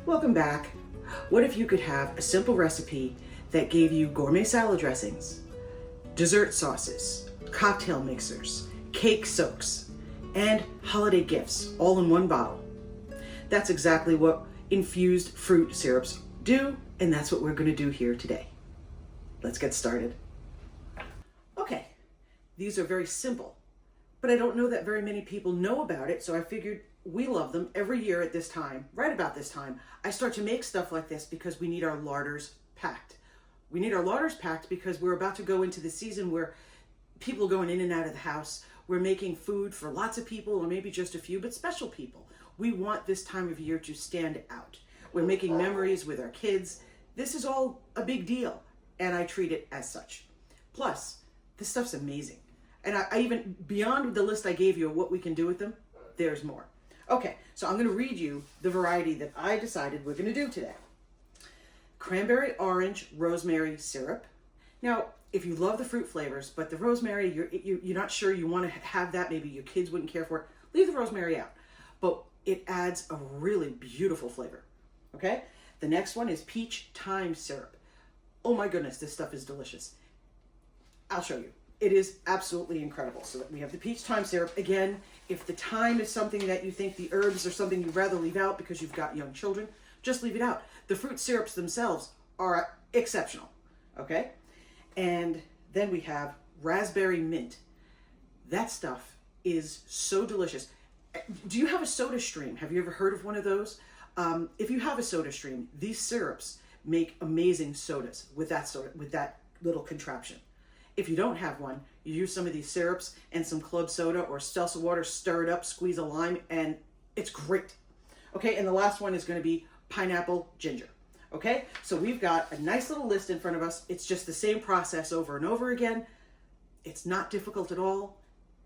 Welcome back. What if you could have a simple recipe that gave you gourmet salad dressings, dessert sauces, cocktail mixers, cake soaks, and holiday gifts all in one bottle? That's exactly what infused fruit syrups do, and that's what we're going to do here today. Let's get started. Okay, these are very simple, but I don't know that very many people know about it, so I figured we love them. Every year at this time, right about this time, I start to make stuff like this because we need our larders packed. We need our larders packed because we're about to go into the season where people are going in and out of the house. We're making food for lots of people, or maybe just a few, but special people. We want this time of year to stand out. We're making memories with our kids. This is all a big deal, and I treat it as such. Plus, this stuff's amazing. And I even, beyond the list I gave you of what we can do with them, there's more. Okay, so I'm going to read you the variety that I decided we're going to do today. Cranberry orange rosemary syrup. Now, if you love the fruit flavors, but the rosemary, you're not sure you want to have that, maybe your kids wouldn't care for it, leave the rosemary out. But it adds a really beautiful flavor, okay? The next one is peach thyme syrup. Oh my goodness, this stuff is delicious. I'll show you. It is absolutely incredible. So we have the peach thyme syrup. Again, if the thyme is something that you think the herbs are something you'd rather leave out because you've got young children, just leave it out. The fruit syrups themselves are exceptional, okay? And then we have raspberry mint. That stuff is so delicious. Do you have a soda stream? Have you ever heard of one of those? If you have a soda stream, these syrups make amazing sodas with that little contraption. If you don't have one, you use some of these syrups and some club soda or seltzer water, stir it up, squeeze a lime, and it's great. Okay, and the last one is going to be pineapple ginger. Okay, so we've got a nice little list in front of us. It's just the same process over and over again. It's not difficult at all,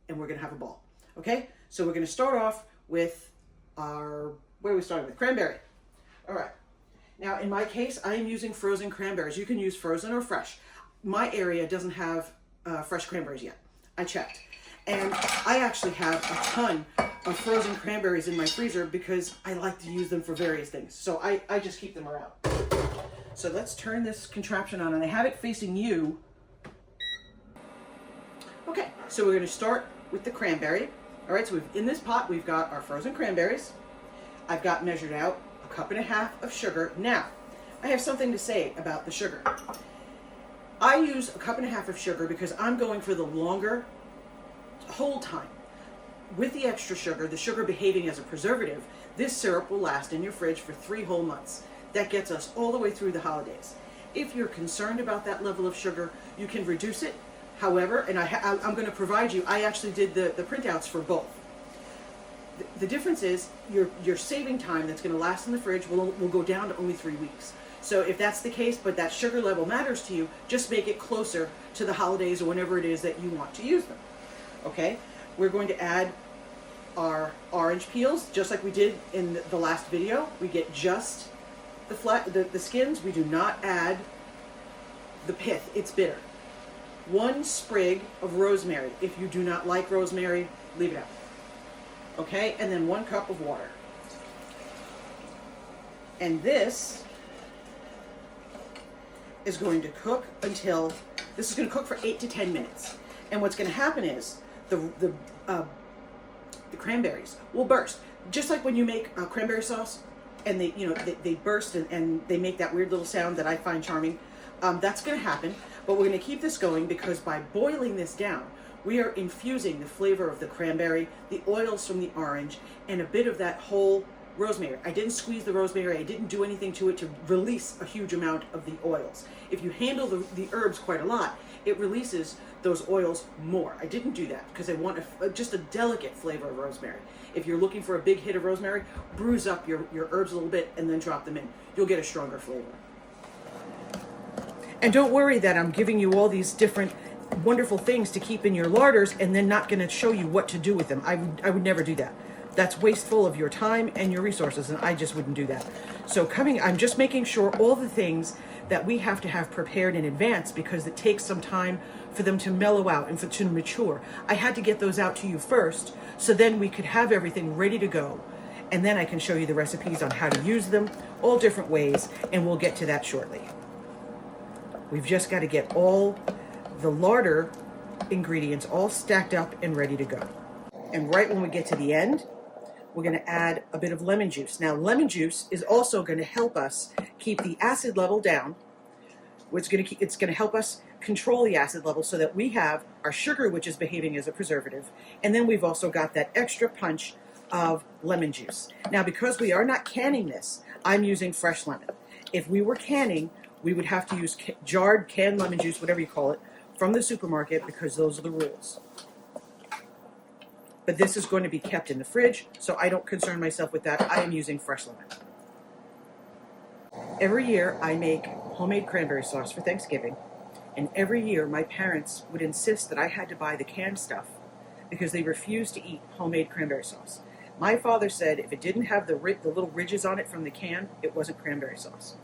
and we're going to have a ball. Okay, so we're going to start off with our, where are we starting with? Cranberry. All right. Now, in my case, I am using frozen cranberries. You can use frozen or fresh. My area doesn't have fresh cranberries yet. I checked. And I actually have a ton of frozen cranberries in my freezer because I like to use them for various things. So I just keep them around. So let's turn this contraption on, and I have it facing you. Okay, so we're going to start with the cranberry. All right, so in this pot, we've got our frozen cranberries. I've got measured out 1.5 cups of sugar. Now, I have something to say about the sugar. I use 1.5 cups of sugar because I'm going for the longer hold time. With the extra sugar, the sugar behaving as a preservative, this syrup will last in your fridge for 3 whole months. That gets us all the way through the holidays. If you're concerned about that level of sugar, you can reduce it. However, and I'm going to provide you, I actually did the printouts for both. The difference is your saving time that's going to last in the fridge will go down to only 3 weeks. So if that's the case, but that sugar level matters to you, just make it closer to the holidays or whenever it is that you want to use them. Okay, we're going to add our orange peels, just like we did in the last video. We get just the skins. We do not add the pith. It's bitter. 1 sprig of rosemary. If you do not like rosemary, leave it out. Okay, and then 1 cup of water. And this is going to cook this is going to cook for 8 to 10 minutes. And what's going to happen is the cranberries will burst. Just like when you make cranberry sauce and they burst and they make that weird little sound that I find charming. That's going to happen, but we're going to keep this going because by boiling this down, we are infusing the flavor of the cranberry, the oils from the orange, and a bit of that whole rosemary. I didn't squeeze the rosemary. I didn't do anything to it to release a huge amount of the oils. If you handle the herbs quite a lot, it releases those oils more. I didn't do that because I want just a delicate flavor of rosemary. If you're looking for a big hit of rosemary, bruise up your herbs a little bit and then drop them in. You'll get a stronger flavor. And don't worry that I'm giving you all these different wonderful things to keep in your larders and then not going to show you what to do with them. I would never do that. That's wasteful of your time and your resources, and I just wouldn't do that. So I'm just making sure all the things that we have to have prepared in advance because it takes some time for them to mellow out and to mature. I had to get those out to you first so then we could have everything ready to go And then I can show you the recipes on how to use them, all different ways, and we'll get to that shortly. We've just got to get all the larder ingredients all stacked up and ready to go. And right when we get to the end, we're going to add a bit of lemon juice. Now, lemon juice is also going to help us keep the acid level down. It's going to help us control the acid level so that we have our sugar, which is behaving as a preservative, and then we've also got that extra punch of lemon juice. Now, because we are not canning this, I'm using fresh lemon. If we were canning, we would have to use jarred canned lemon juice, whatever you call it, from the supermarket, because those are the rules. But this is going to be kept in the fridge, so I don't concern myself with that. I am using fresh lemon. Every year I make homemade cranberry sauce for Thanksgiving, and every year my parents would insist that I had to buy the canned stuff because they refused to eat homemade cranberry sauce. My father said if it didn't have the little ridges on it from the can, it wasn't cranberry sauce.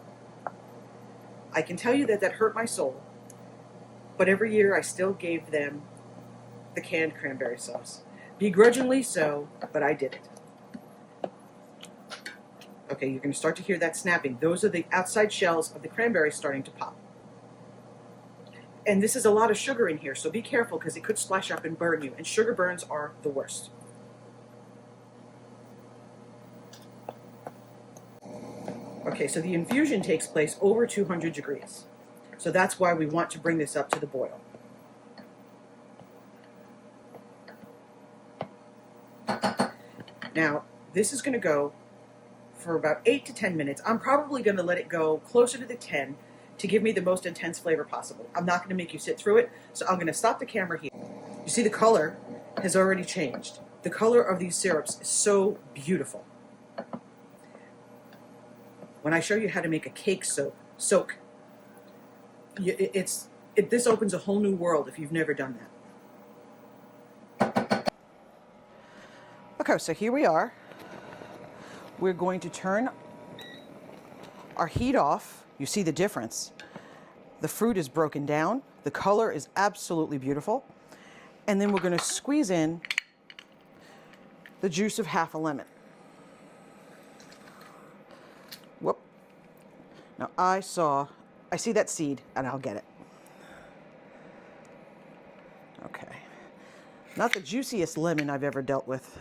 I can tell you that that hurt my soul, but every year I still gave them the canned cranberry sauce. Begrudgingly so, but I did it. Okay, you're going to start to hear that snapping. Those are the outside shells of the cranberry starting to pop. And this is a lot of sugar in here, so be careful because it could splash up and burn you, and sugar burns are the worst. Okay, so the infusion takes place over 200 degrees. So that's why we want to bring this up to the boil. Now, this is going to go for about 8 to 10 minutes. I'm probably going to let it go closer to the 10 to give me the most intense flavor possible. I'm not going to make you sit through it, so I'm going to stop the camera here. You see the color has already changed. The color of these syrups is so beautiful. When I show you how to make a cake soak, this opens a whole new world if you've never done that. Okay, so here we are. We're going to turn our heat off. You see the difference. The fruit is broken down. The color is absolutely beautiful. And then we're going to squeeze in the juice of half a lemon. Whoop. Now I see that seed, and I'll get it. Okay. Not the juiciest lemon I've ever dealt with.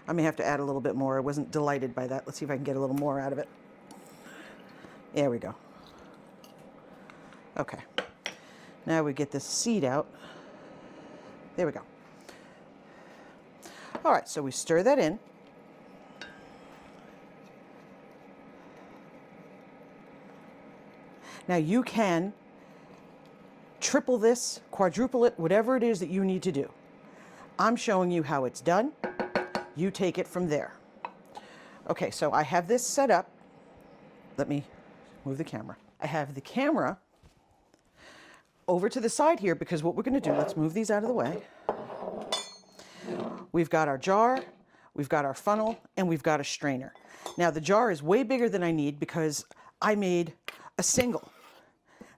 I may have to add a little bit more. I wasn't delighted by that. Let's see if I can get a little more out of it. There we go. Okay. Now we get this seed out. There we go. All right, so we stir that in. Now you can triple this, quadruple it, whatever it is that you need to do. I'm showing you how it's done. You take it from there. Okay, so I have this set up. Let me move the camera. I have the camera over to the side here because what we're going to do, let's move these out of the way. We've got our jar, we've got our funnel, and we've got a strainer. Now the jar is way bigger than I need because I made a single.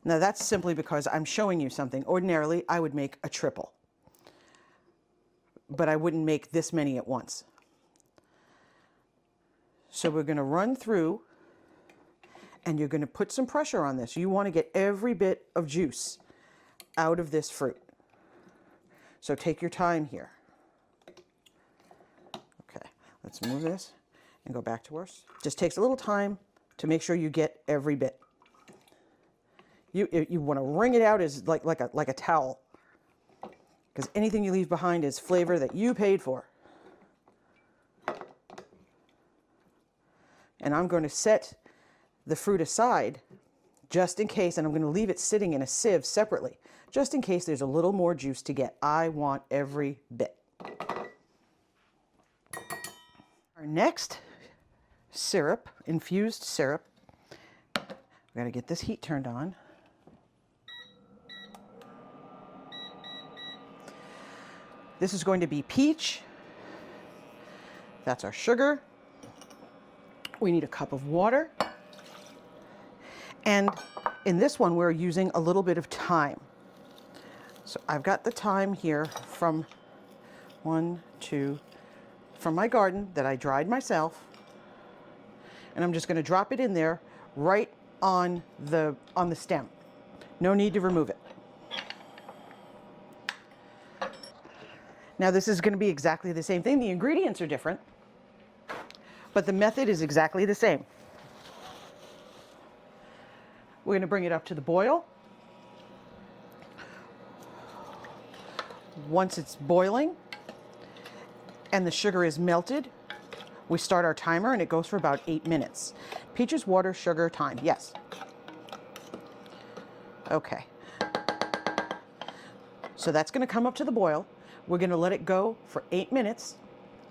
Now that's simply because I'm showing you something. Ordinarily, I would make a triple, but I wouldn't make this many at once. So we're going to run through, and you're going to put some pressure on this. You want to get every bit of juice out of this fruit. So take your time here. Okay, let's move this and go back to ours. Just takes a little time to make sure you get every bit. You want to wring it out as like a towel, because anything you leave behind is flavor that you paid for. And I'm going to set the fruit aside just in case, and I'm going to leave it sitting in a sieve separately, just in case there's a little more juice to get. I want every bit. Our next syrup, infused syrup, we've got to get this heat turned on. This is going to be peach. That's our sugar. We need a cup of water. And in this one, we're using a little bit of thyme. So I've got the thyme here from 1, 2, from my garden that I dried myself, and I'm just going to drop it in there right on the stem. No need to remove it. Now this is going to be exactly the same thing. The ingredients are different, but the method is exactly the same. We're going to bring it up to the boil. Once it's boiling and the sugar is melted, we start our timer and it goes for about 8 minutes. Peaches, water, sugar, thyme. Yes. Okay. So that's going to come up to the boil. We're going to let it go for 8 minutes.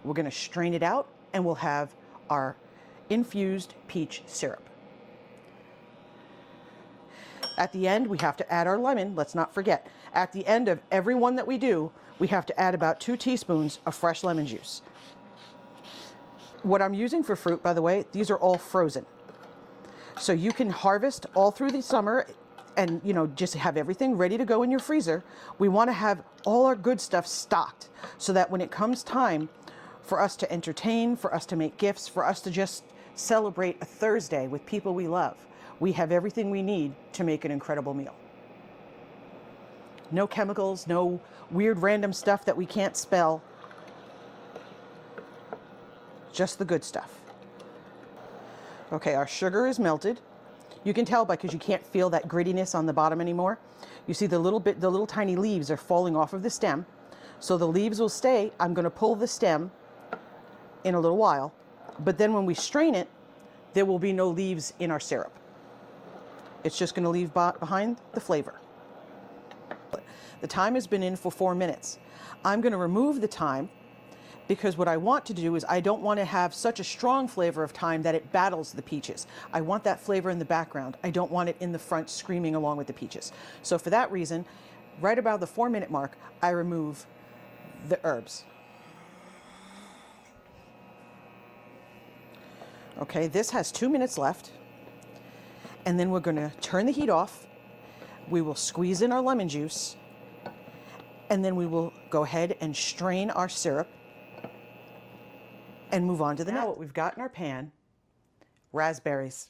We're going to strain it out and we'll have our infused peach syrup. At the end, we have to add our lemon. Let's not forget. At the end of every one that we do, we have to add about 2 teaspoons of fresh lemon juice. What I'm using for fruit, by the way, these are all frozen. So you can harvest all through the summer and, you know, just have everything ready to go in your freezer. We want to have all our good stuff stocked so that when it comes time for us to entertain, for us to make gifts, for us to just celebrate a Thursday with people we love, we have everything we need to make an incredible meal. No chemicals, no weird random stuff that we can't spell. Just the good stuff. Okay, our sugar is melted. You can tell because you can't feel that grittiness on the bottom anymore. You see the little tiny leaves are falling off of the stem. So the leaves will stay. I'm going to pull the stem in a little while, but then when we strain it, there will be no leaves in our syrup. It's just going to leave behind the flavor. The thyme has been in for 4 minutes. I'm going to remove the thyme because what I want to do is I don't want to have such a strong flavor of thyme that it battles the peaches. I want that flavor in the background. I don't want it in the front screaming along with the peaches. So for that reason, right about the 4-minute mark, I remove the herbs. Okay, this has 2 minutes left. And then we're going to turn the heat off. We will squeeze in our lemon juice. And then we will go ahead and strain our syrup and move on to the next. Now what we've got in our pan, raspberries.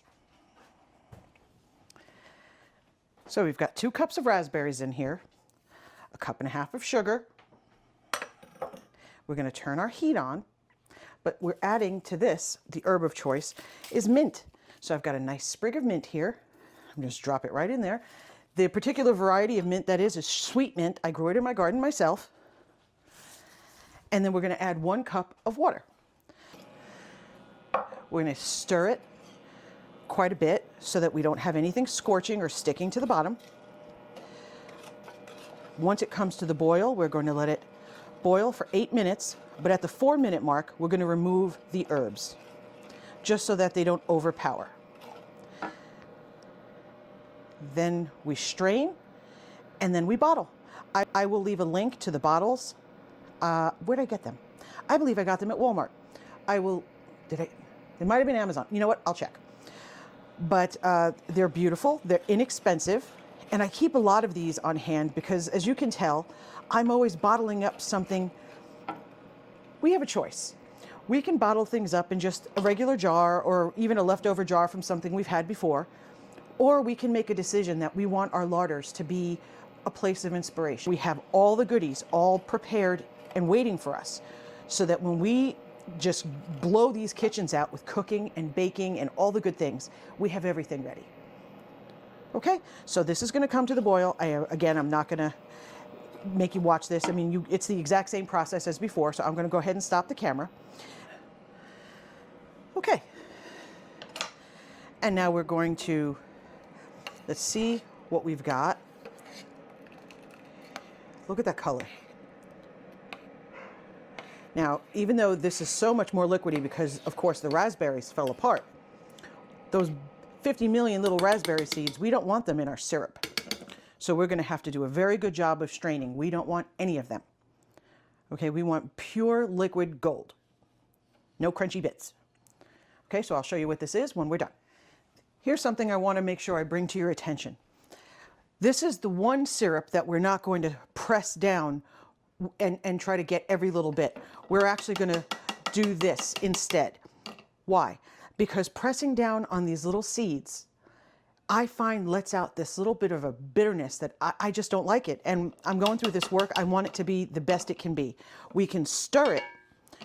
So we've got 2 cups of raspberries in here, 1.5 cups of sugar. We're going to turn our heat on, but we're adding to this, the herb of choice is mint. So I've got a nice sprig of mint here. I'm just drop it right in there. The particular variety of mint that is sweet mint. I grew it in my garden myself. And then we're going to add 1 cup of water. We're going to stir it quite a bit so that we don't have anything scorching or sticking to the bottom. Once it comes to the boil, we're going to let it boil for 8 minutes. But at the 4-minute mark, we're going to remove the herbs, just so that they don't overpower. Then we strain, and then we bottle. I will leave a link to the bottles. Where'd I get them? I believe I got them at Walmart. It might have been Amazon. You know what? I'll check. But they're beautiful, they're inexpensive, and I keep a lot of these on hand because, as you can tell, I'm always bottling up something. We have a choice. We can bottle things up in just a regular jar or even a leftover jar from something we've had before. Or we can make a decision that we want our larders to be a place of inspiration. We have all the goodies all prepared and waiting for us so that when we just blow these kitchens out with cooking and baking and all the good things, we have everything ready. Okay, so this is going to come to the boil. Again, I'm not going to make you watch this. I mean, it's the exact same process as before, so I'm going to go ahead and stop the camera. Okay, and now we're going to, let's see what we've got. Look at that color. Now, even though this is so much more liquidy because, of course, the raspberries fell apart, those 50 million little raspberry seeds, we don't want them in our syrup. So we're going to have to do a very good job of straining. We don't want any of them. Okay, we want pure liquid gold. No crunchy bits. Okay, so I'll show you what this is when we're done. Here's something I want to make sure I bring to your attention. This is the one syrup that we're not going to press down and try to get every little bit. We're actually going to do this instead. Why? Because pressing down on these little seeds, I find lets out this little bit of a bitterness that I just don't like it. And I'm going through this work. I want it to be the best it can be. We can stir it,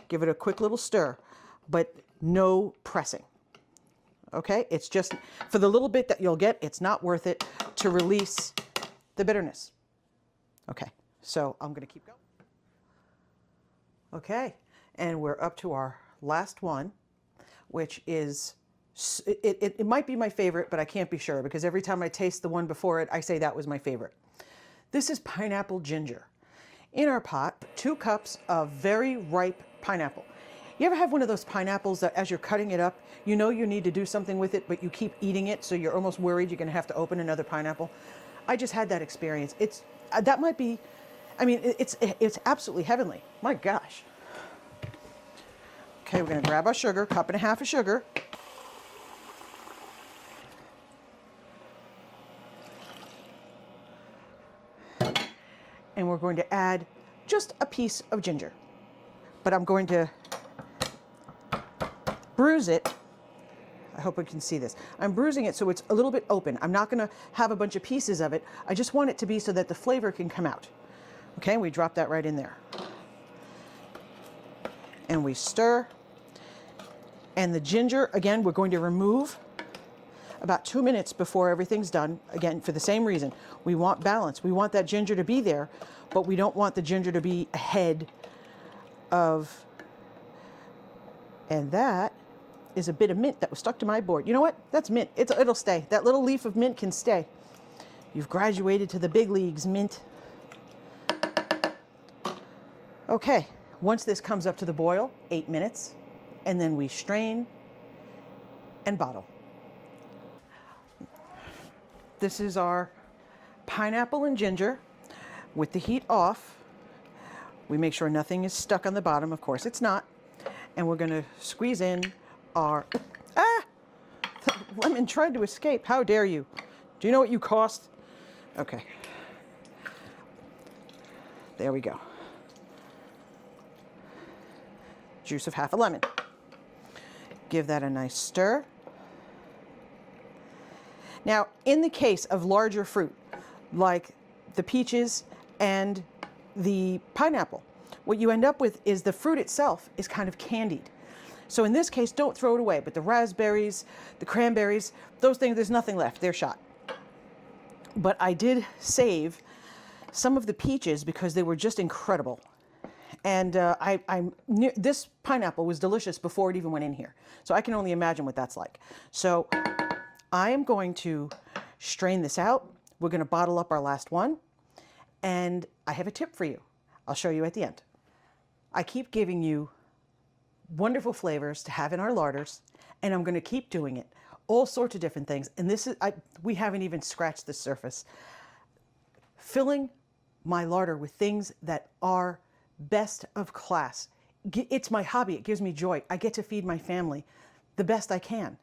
give it a quick little stir, but no pressing. Okay? It's just for the little bit that you'll get, it's not worth it to release the bitterness. Okay, so I'm going to keep going. Okay, and we're up to our last one, which is, it might be my favorite, but I can't be sure because every time I taste the one before it, I say that was my favorite. This is pineapple ginger. In our pot, 2 cups of very ripe pineapple. You ever have one of those pineapples that as you're cutting it up, you know you need to do something with it, but you keep eating it, so you're almost worried you're going to have to open another pineapple? I just had that experience. That might be, I mean, it's absolutely heavenly. My gosh. Okay, we're going to grab our sugar, 1.5 cups of sugar. And we're going to add just a piece of ginger. But I'm going to bruise it. I hope I can see this. I'm bruising it so it's a little bit open. I'm not going to have a bunch of pieces of it. I just want it to be so that the flavor can come out. Okay, we drop that right in there. And we stir. And the ginger, again, we're going to remove about 2 minutes before everything's done. Again, for the same reason. We want balance. We want that ginger to be there, but we don't want the ginger to be ahead of, and that is a bit of mint that was stuck to my board. You know what? That's mint. It'll stay. That little leaf of mint can stay. You've graduated to the big leagues, mint. Okay, once this comes up to the boil, 8 minutes, and then we strain and bottle. This is our pineapple and ginger with the heat off. We make sure nothing is stuck on the bottom. Of course it's not. And we're going to squeeze in our, the lemon tried to escape. How dare you? Do you know what you cost? Okay. There we go. Juice of half a lemon. Give that a nice stir. Now, in the case of larger fruit, like the peaches and the pineapple, what you end up with is the fruit itself is kind of candied. So in this case, don't throw it away, but the raspberries, the cranberries, those things, there's nothing left, they're shot. But I did save some of the peaches because they were just incredible. And this pineapple was delicious before it even went in here. So I can only imagine what that's like. So I am going to strain this out. We're going to bottle up our last one. And I have a tip for you. I'll show you at the end. I keep giving you wonderful flavors to have in our larders, and I'm going to keep doing it. All sorts of different things. And this is, we haven't even scratched the surface. Filling my larder with things that are best of class. It's my hobby. It gives me joy. I get to feed my family the best I can,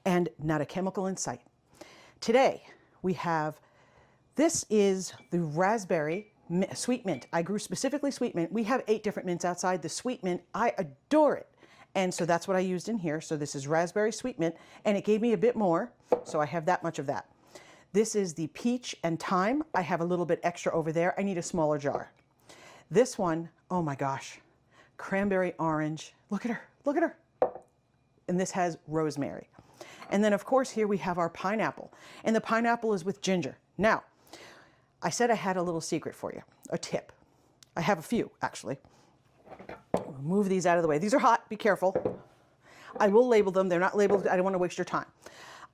and not a chemical in sight. Today we have, this is the raspberry sweet mint. I grew specifically sweet mint. We have 8 different mints outside. The sweet mint, I adore it. And so that's what I used in here. So this is raspberry sweet mint, and it gave me a bit more. So I have that much of that. This is the peach and thyme. I have a little bit extra over there. I need a smaller jar. This one, oh my gosh, cranberry orange. Look at her, look at her. And this has rosemary. And then of course here we have our pineapple. And the pineapple is with ginger. Now, I said I had a little secret for you, a tip. I have a few actually. Move these out of the way. These are hot, be careful. I will label them, they're not labeled, I don't want to waste your time.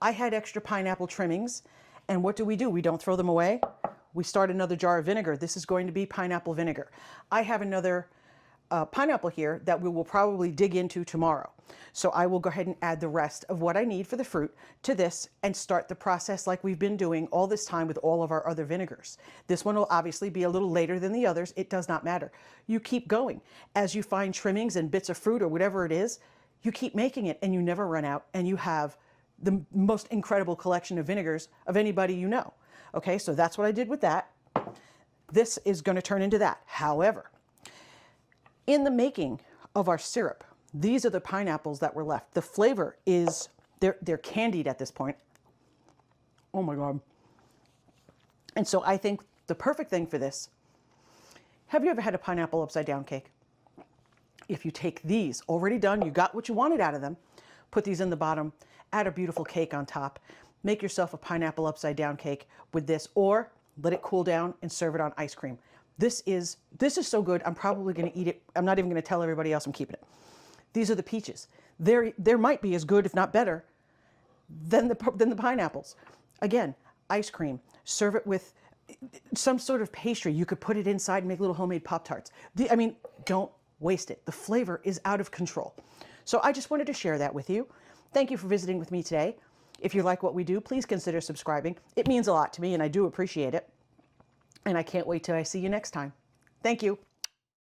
I had extra pineapple trimmings, and what do? We don't throw them away. We start another jar of vinegar. This is going to be pineapple vinegar. I have another pineapple here that we will probably dig into tomorrow. So I will go ahead and add the rest of what I need for the fruit to this and start the process like we've been doing all this time with all of our other vinegars. This one will obviously be a little later than the others. It does not matter. You keep going. As you find trimmings and bits of fruit or whatever it is, you keep making it and you never run out, and you have the most incredible collection of vinegars of anybody you know. Okay, so that's what I did with that. This is going to turn into that. However, in the making of our syrup, These are the pineapples that were left. The flavor is, they're candied at this point. Oh my God. And so I think the perfect thing for this, have you ever had a pineapple upside down cake? If you take these, already done, you got what you wanted out of them, put these in the bottom, add a beautiful cake on top, make yourself a pineapple upside down cake with this, or let it cool down and serve it on ice cream. This is so good, I'm probably gonna eat it. I'm not even gonna tell everybody else I'm keeping it. These are the peaches. There might be as good, if not better, than the pineapples. Again, ice cream, serve it with some sort of pastry. You could put it inside and make little homemade Pop-Tarts. I mean, don't waste it. The flavor is out of control. So I just wanted to share that with you. Thank you for visiting with me today. If you like what we do, please consider subscribing. It means a lot to me and I do appreciate it. And I can't wait till I see you next time. Thank you.